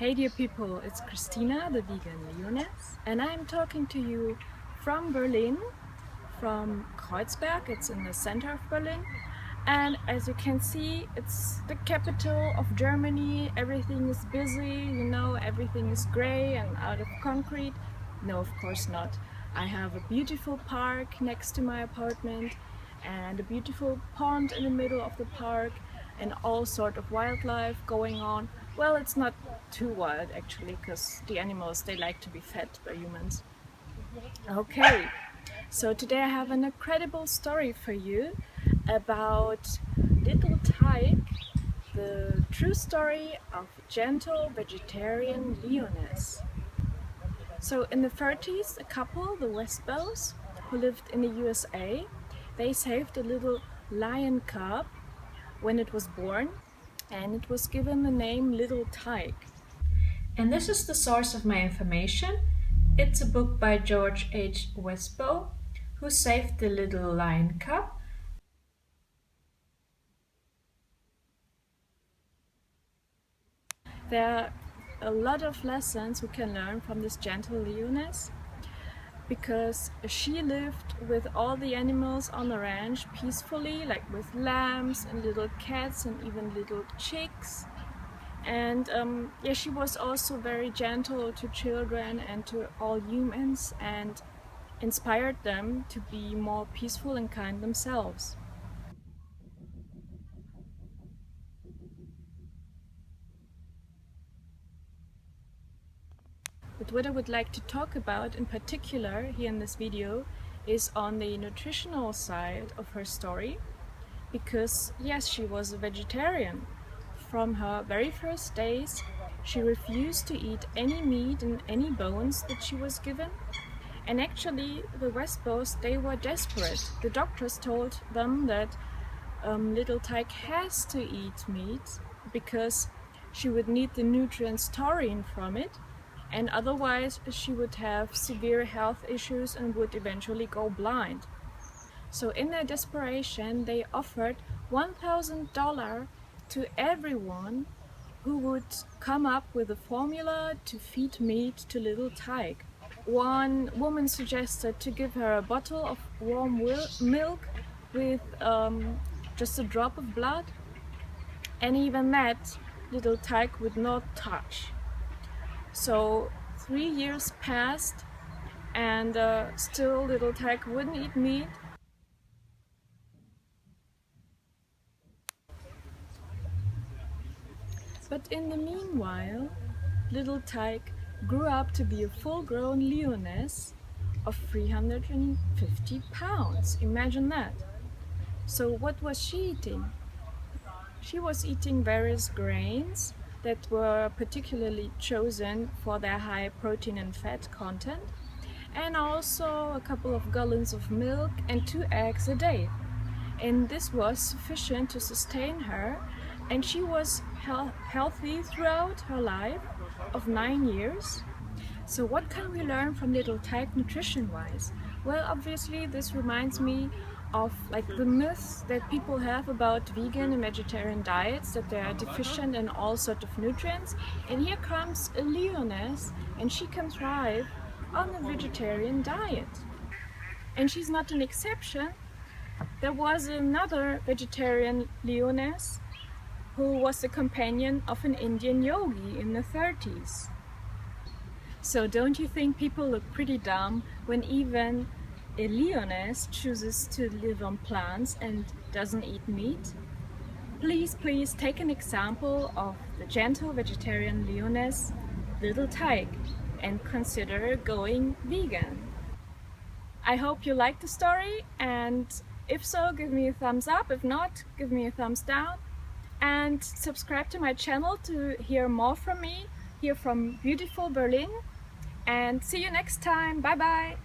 Hey dear people, it's Christina, the vegan Lioness, and I'm talking to you from Berlin, from Kreuzberg. It's in the center of Berlin, and as you can see, it's the capital of Germany. Everything is busy, everything is gray and out of concrete. No, of course not. I have a beautiful park next to my apartment and a beautiful pond in the middle of the park and all sort of wildlife going on. Well, it's not too wild actually, because the animals, they like to be fed by humans. Okay, so today I have an incredible story for you about Little Tyke, the true story of gentle vegetarian Lioness. So in the 30s, a couple, the Westbows, who lived in the USA, they saved a little lion cub when it was born, and it was given the name Little Tyke. And this is the source of my information. It's a book by George H. Westbow, who saved the little lion cub. There are a lot of lessons we can learn from this gentle Lioness, because she lived with all the animals on the ranch peacefully, like with lambs and little cats and even little chicks. And yeah, she was also very gentle to children and to all humans, and inspired them to be more peaceful and kind themselves. But what I would like to talk about in particular here in this video is on the nutritional side of her story, because yes, she was a vegetarian. From her very first days, she refused to eat any meat and any bones that she was given. And actually, the Westbows, they were desperate. The doctors told them that Little Tyke has to eat meat because she would need the nutrients taurine from it, and otherwise she would have severe health issues and would eventually go blind. So in their desperation, they offered $1,000 to everyone who would come up with a formula to feed meat to Little Tyke. One woman suggested to give her a bottle of warm milk with just a drop of blood, and even that Little Tyke would not touch. So 3 years passed, and still Little Tyke wouldn't eat meat. But in the meanwhile, Little Tyke grew up to be a full-grown Lioness of 350 pounds. Imagine that. So what was she eating? She was eating various grains that were particularly chosen for their high protein and fat content, and also a couple of gallons of milk and 2 eggs a day. And this was sufficient to sustain her, and she was healthy throughout her life of 9 years. So what can we learn from Little Tyke nutrition-wise? Well, obviously this reminds me of the myths that people have about vegan and vegetarian diets, that they are deficient in all sorts of nutrients. And here comes a Lioness, and she can thrive on a vegetarian diet. And she's not an exception. There was another vegetarian Lioness who was the companion of an Indian yogi in the 30s. So don't you think people look pretty dumb when even a Lioness chooses to live on plants and doesn't eat meat? Please take an example of the gentle vegetarian Lioness, Little Tyke, and consider going vegan. I hope you liked the story, and if so, give me a thumbs up. If not, give me a thumbs down. And subscribe to my channel to hear more from me here from beautiful Berlin. And see you next time. Bye bye.